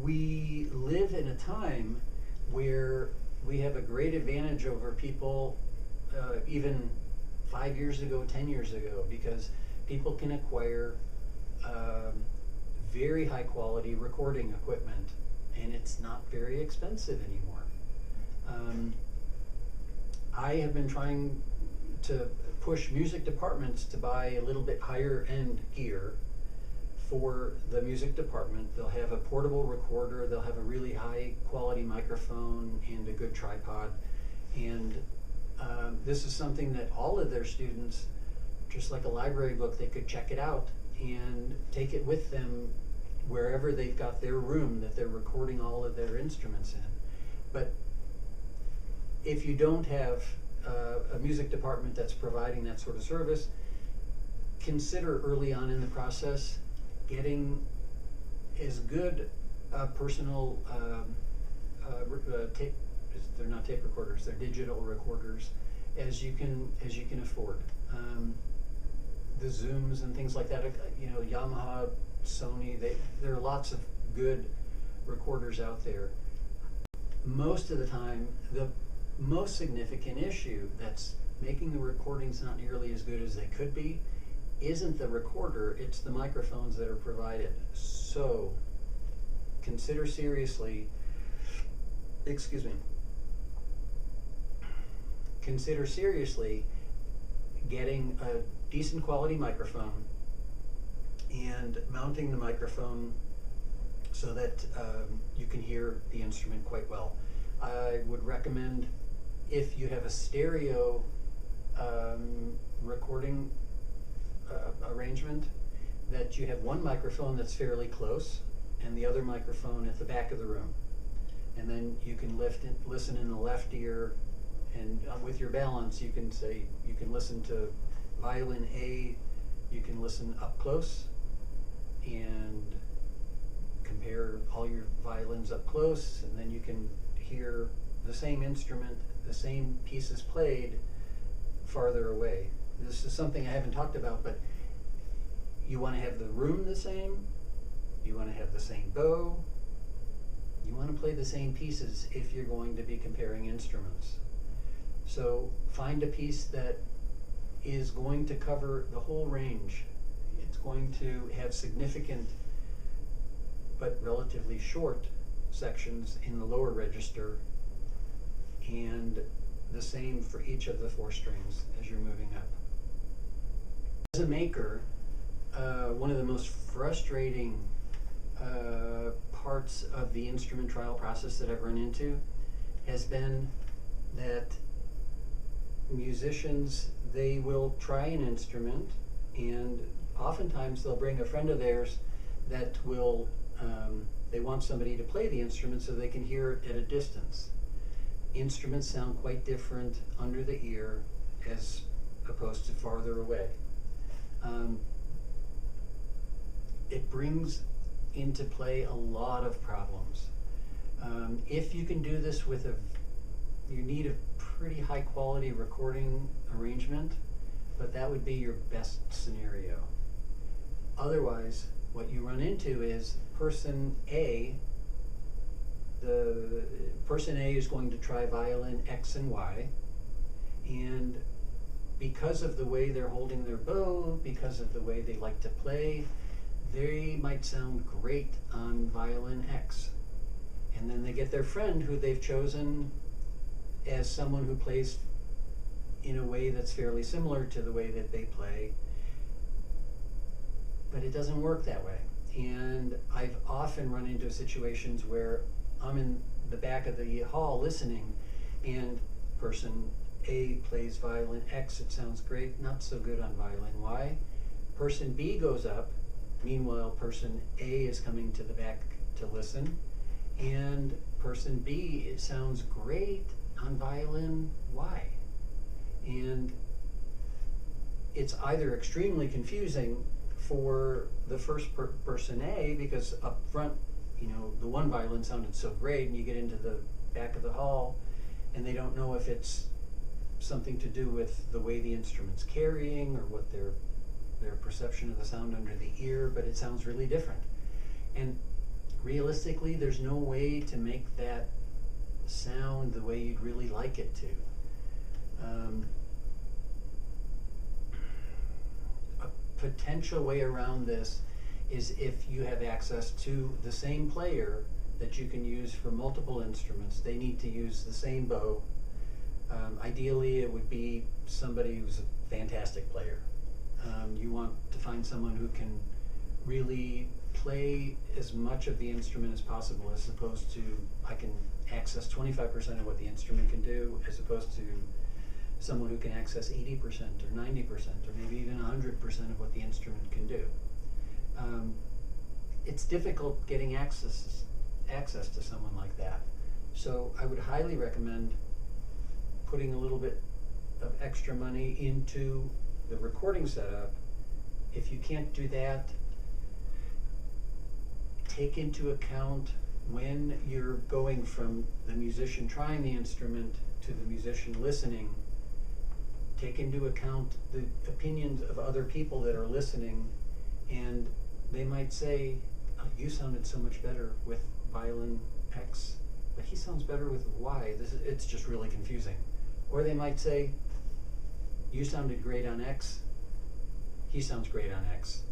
we live in a time where we have a great advantage over people even 5 years ago, 10 years ago, because people can acquire very high quality recording equipment, and it's not very expensive anymore. I have been trying to push music departments to buy a little bit higher end gear for the music department. They'll have a portable recorder, they'll have a really high quality microphone and a good tripod. And this is something that all of their students, just like a library book, they could check it out and take it with them wherever they've got their room that they're recording all of their instruments in. But if you don't have a music department that's providing that sort of service, consider early on in the process getting as good personal tape, they're not tape recorders, they're digital recorders, as you can afford. The Zooms and things like that, you know, Yamaha, Sony, there are lots of good recorders out there. Most of the time, the most significant issue that's making the recordings not nearly as good as they could be isn't the recorder, it's the microphones that are provided. So consider seriously, consider seriously getting a decent quality microphone and mounting the microphone so that you can hear the instrument quite well. I would recommend, if you have a stereo recording arrangement, that you have one microphone that's fairly close and the other microphone at the back of the room. And then you can listen in the left ear, and with your balance you can listen to violin A, you can listen up close and compare all your violins up close, and then you can hear the same instrument, the same pieces played farther away. This is something I haven't talked about, but you want to have the room the same, you want to have the same bow, you want to play the same pieces if you're going to be comparing instruments. So find a piece that is going to cover the whole range. It's going to have significant but relatively short sections in the lower register, and the same for each of the 4 strings as you're moving up. As a maker, one of the most frustrating parts of the instrument trial process that I've run into has been that musicians, they will try an instrument, and oftentimes they'll bring a friend of theirs that will, they want somebody to play the instrument so they can hear it at a distance. Instruments sound quite different under the ear as opposed to farther away. It brings into play a lot of problems. If you can do this with you need a pretty high quality recording arrangement, but that would be your best scenario. Otherwise, what you run into is person A is going to try violin X and Y, and because of the way they're holding their bow, because of the way they like to play, they might sound great on violin X. And then they get their friend who they've chosen as someone who plays in a way that's fairly similar to the way that they play, but it doesn't work that way. And I've often run into situations where I'm in the back of the hall listening, and person A plays violin X, it sounds great, not so good on violin Y. Person B goes up, meanwhile person A is coming to the back to listen, and person B, it sounds great on violin Y. And it's either extremely confusing for the first person A, because up front, you know, the one violin sounded so great, and you get into the back of the hall and they don't know if it's something to do with the way the instrument's carrying or what their perception of the sound under the ear, but it sounds really different. And realistically, there's no way to make that sound the way you'd really like it to. A potential way around this is if you have access to the same player that you can use for multiple instruments. They need to use the same bow. Ideally, it would be somebody who's a fantastic player. You want to find someone who can really play as much of the instrument as possible, as opposed to I can access 25% of what the instrument can do, as opposed to someone who can access 80% or 90% or maybe even 100% of what the instrument can do. It's difficult getting access to someone like that. So I would highly recommend putting a little bit of extra money into the recording setup. If you can't do that, take into account when you're going from the musician trying the instrument to the musician listening, take into account the opinions of other people that are listening, and they might say, oh, you sounded so much better with violin X, but he sounds better with Y. It's just really confusing. Or they might say, you sounded great on X, he sounds great on X.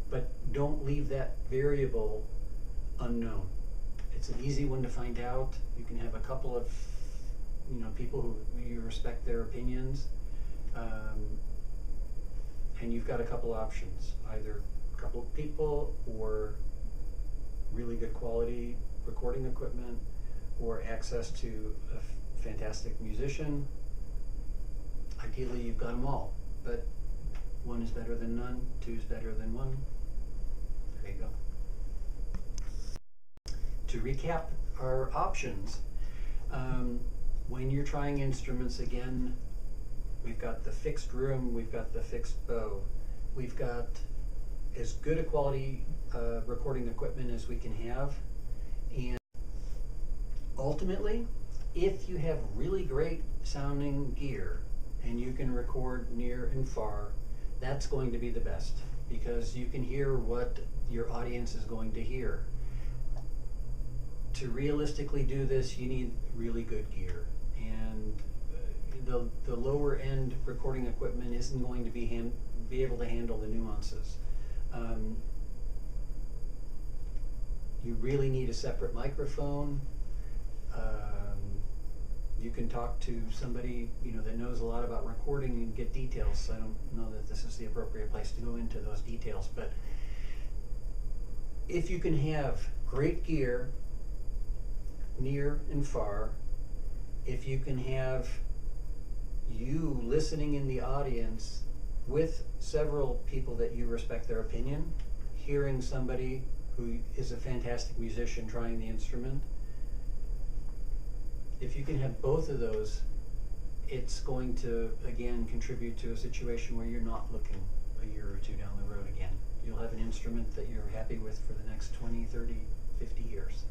But don't leave that variable unknown. It's an easy one to find out. You can have a couple of people who you respect their opinions, and you've got a couple options, either a couple of people or really good quality recording equipment or access to a fantastic musician. Ideally, you've got them all, but one is better than none, two is better than one. There you go. To recap our options, when you're trying instruments, again, we've got the fixed room, we've got the fixed bow, we've got as good a quality recording equipment as we can have, and ultimately, if you have really great sounding gear and you can record near and far, that's going to be the best, because you can hear what your audience is going to hear. To realistically do this, you need really good gear, and the lower end recording equipment isn't going to be able to handle the nuances. You really need a separate microphone. You can talk to somebody that knows a lot about recording and get details. I don't know that this is the appropriate place to go into those details, but if you can have great gear near and far, if you can have you listening in the audience with several people that you respect their opinion, hearing somebody who is a fantastic musician trying the instrument, if you can have both of those, it's going to, again, contribute to a situation where you're not looking a year or two down the road again. You'll have an instrument that you're happy with for the next 20, 30, 50 years.